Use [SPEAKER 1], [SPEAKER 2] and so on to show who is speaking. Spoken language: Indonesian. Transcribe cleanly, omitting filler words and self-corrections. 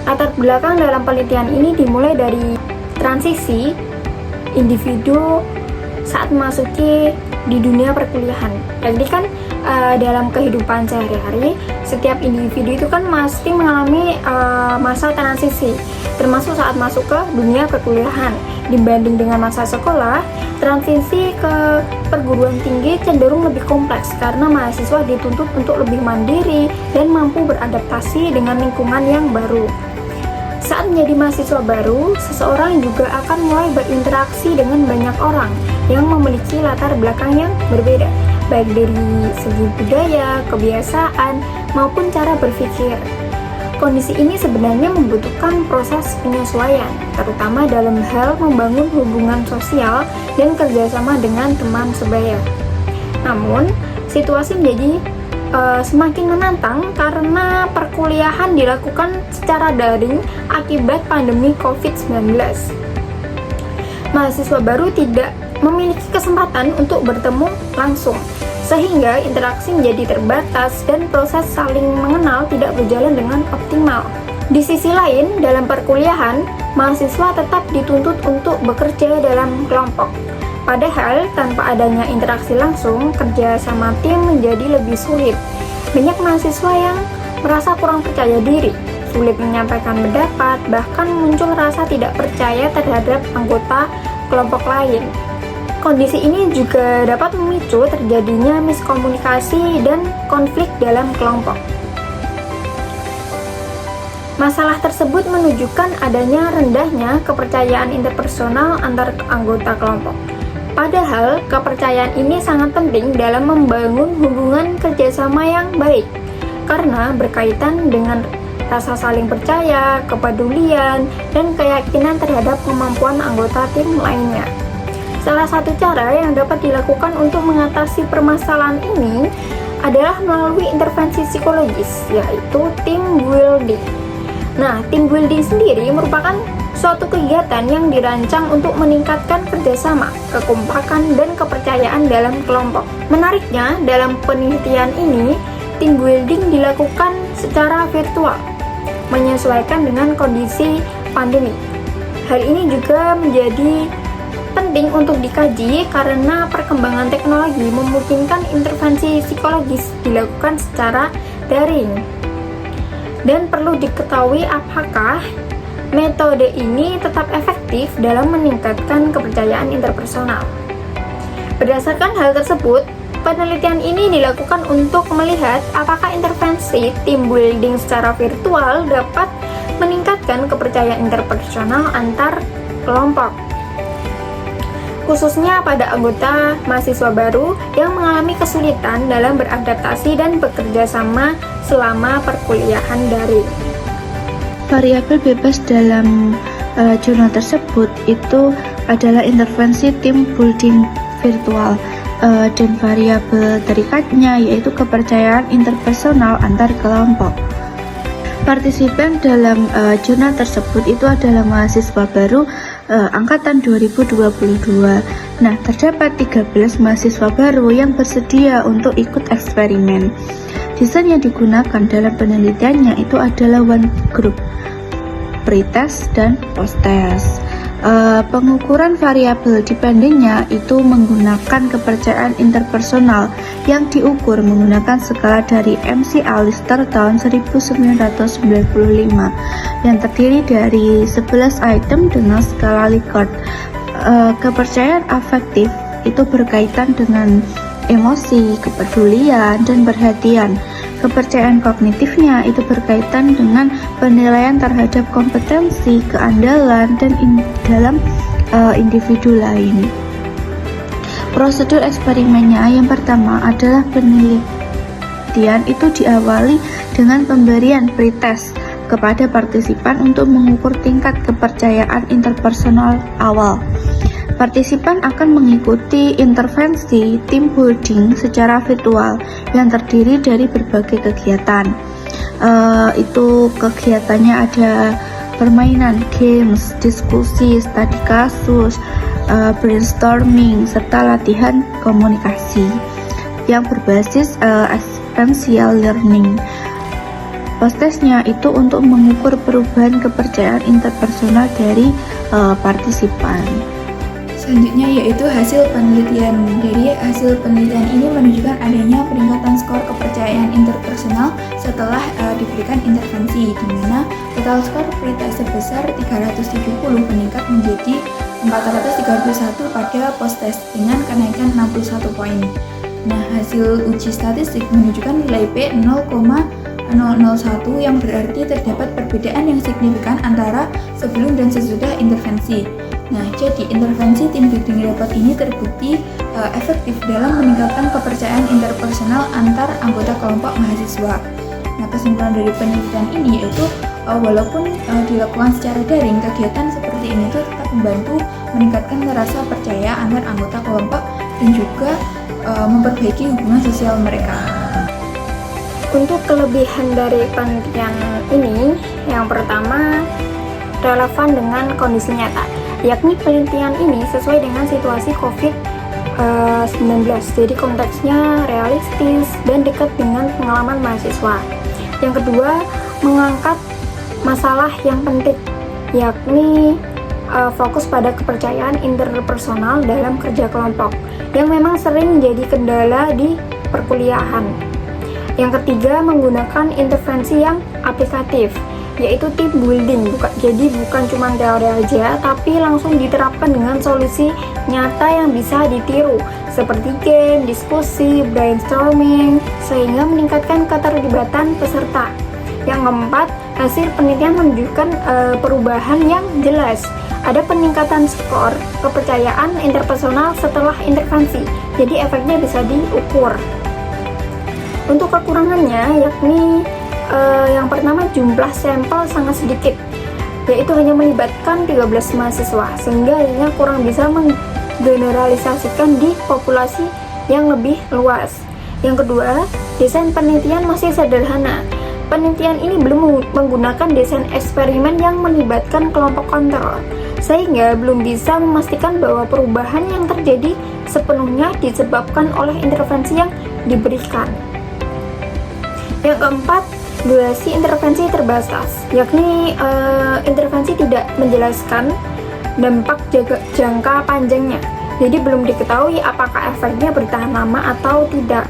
[SPEAKER 1] Latar belakang dalam penelitian ini dimulai dari transisi individu saat memasuki di dunia perkuliahan. Jadi kan dalam kehidupan sehari-hari setiap individu itu kan pasti mengalami masa transisi, termasuk saat masuk ke dunia perkuliahan. Dibanding dengan masa sekolah, transisi ke perguruan tinggi cenderung lebih kompleks karena mahasiswa dituntut untuk lebih mandiri dan mampu beradaptasi dengan lingkungan yang baru. Saat menjadi mahasiswa baru, seseorang juga akan mulai berinteraksi dengan banyak orang yang memiliki latar belakang yang berbeda, baik dari segi budaya, kebiasaan, maupun cara berpikir. Kondisi ini sebenarnya membutuhkan proses penyesuaian, terutama dalam hal membangun hubungan sosial dan kerjasama dengan teman sebaya. Namun, situasi menjadi semakin menantang karena perkuliahan dilakukan secara daring akibat pandemi COVID-19. Mahasiswa baru tidak memiliki kesempatan untuk bertemu langsung, sehingga interaksi menjadi terbatas dan proses saling mengenal tidak berjalan dengan optimal. Di sisi lain, dalam perkuliahan, mahasiswa tetap dituntut untuk bekerja dalam kelompok. Padahal, tanpa adanya interaksi langsung, kerja sama tim menjadi lebih sulit. Banyak mahasiswa yang merasa kurang percaya diri, sulit menyampaikan pendapat, bahkan muncul rasa tidak percaya terhadap anggota kelompok lain. Kondisi ini juga dapat memicu terjadinya miskomunikasi dan konflik dalam kelompok. Masalah tersebut menunjukkan adanya rendahnya kepercayaan interpersonal antar anggota kelompok. Padahal, kepercayaan ini sangat penting dalam membangun hubungan kerjasama yang baik, karena berkaitan dengan rasa saling percaya, kepedulian, dan keyakinan terhadap kemampuan anggota tim lainnya. Salah satu cara yang dapat dilakukan untuk mengatasi permasalahan ini adalah melalui intervensi psikologis, yaitu team building. Nah, team building sendiri merupakan suatu kegiatan yang dirancang untuk meningkatkan kerjasama, kekompakan, dan kepercayaan dalam kelompok. Menariknya, dalam penelitian ini, team building dilakukan secara virtual, menyesuaikan dengan kondisi pandemi. Hal ini juga menjadi penting untuk dikaji karena perkembangan teknologi memungkinkan intervensi psikologis dilakukan secara daring. Dan perlu diketahui apakah metode ini tetap efektif dalam meningkatkan kepercayaan interpersonal. Berdasarkan hal tersebut, penelitian ini dilakukan untuk melihat apakah intervensi team building secara virtual dapat meningkatkan kepercayaan interpersonal antar kelompok, khususnya pada anggota mahasiswa baru yang mengalami kesulitan dalam beradaptasi dan bekerja sama selama perkuliahan daring.
[SPEAKER 2] Variabel bebas dalam jurnal tersebut itu adalah intervensi team building virtual, dan variabel terikatnya yaitu kepercayaan interpersonal antar kelompok. Partisipan dalam jurnal tersebut itu adalah mahasiswa baru angkatan 2022. Nah, terdapat 13 mahasiswa baru yang bersedia untuk ikut eksperimen. Desain yang digunakan dalam penelitiannya itu adalah one group, pretest, dan post-test. Pengukuran variabel dependentnya itu menggunakan kepercayaan interpersonal yang diukur menggunakan skala dari McAllister Lister tahun 1995 yang terdiri dari 11 item dengan skala Likert. Kepercayaan afektif itu berkaitan dengan emosi, kepedulian, dan perhatian. Kepercayaan kognitifnya itu berkaitan dengan penilaian terhadap kompetensi, keandalan, dan dalam individu lain. Prosedur eksperimennya yang pertama adalah penelitian itu diawali dengan pemberian pretest kepada partisipan untuk mengukur tingkat kepercayaan interpersonal awal. Partisipan akan mengikuti intervensi team building secara virtual yang terdiri dari berbagai kegiatan. Itu kegiatannya ada permainan, games, diskusi, studi kasus, brainstorming, serta latihan komunikasi yang berbasis experiential learning. post-testnya itu untuk mengukur perubahan kepercayaan interpersonal dari partisipan.
[SPEAKER 3] Selanjutnya yaitu hasil penelitian. Jadi hasil penelitian ini menunjukkan adanya peningkatan skor kepercayaan interpersonal setelah diberikan intervensi, di mana total skor pretest sebesar 370 meningkat menjadi 431 pada post-test dengan kenaikan 61 poin. Nah, hasil uji statistik menunjukkan nilai P 0,001 yang berarti terdapat perbedaan yang signifikan antara sebelum dan sesudah intervensi. Nah, jadi intervensi team building report ini terbukti efektif dalam meningkatkan kepercayaan interpersonal antar anggota kelompok mahasiswa. Nah, kesimpulan dari penelitian ini yaitu walaupun dilakukan secara daring, kegiatan seperti ini tuh tetap membantu meningkatkan rasa percaya antar anggota kelompok dan juga memperbaiki hubungan sosial mereka.
[SPEAKER 1] Untuk kelebihan dari penelitian ini, yang pertama relevan dengan kondisi nyata, yakni penelitian ini sesuai dengan situasi COVID-19, jadi konteksnya realistis dan dekat dengan pengalaman mahasiswa. Yang kedua, mengangkat masalah yang penting, yakni fokus pada kepercayaan interpersonal dalam kerja kelompok, yang memang sering menjadi kendala di perkuliahan. Yang ketiga, menggunakan intervensi yang aplikatif, yaitu team building. Jadi bukan cuma teori aja, tapi langsung diterapkan dengan solusi nyata yang bisa ditiru, seperti game, diskusi, brainstorming, sehingga meningkatkan keterlibatan peserta. Yang keempat, hasil penelitian menunjukkan perubahan yang jelas. Ada peningkatan skor kepercayaan interpersonal setelah intervensi, jadi efeknya bisa diukur. Untuk kekurangannya, yakni yang pertama, jumlah sampel sangat sedikit, yaitu hanya melibatkan 13 mahasiswa, sehingga akhirnya kurang bisa menggeneralisasikan di populasi yang lebih luas. Yang kedua, desain penelitian masih sederhana. Penelitian ini belum menggunakan desain eksperimen yang melibatkan kelompok kontrol, sehingga belum bisa memastikan bahwa perubahan yang terjadi sepenuhnya disebabkan oleh intervensi yang diberikan. Yang keempat, durasi intervensi terbatas, yakni intervensi tidak menjelaskan dampak jangka panjangnya, jadi belum diketahui apakah efeknya bertahan lama atau tidak.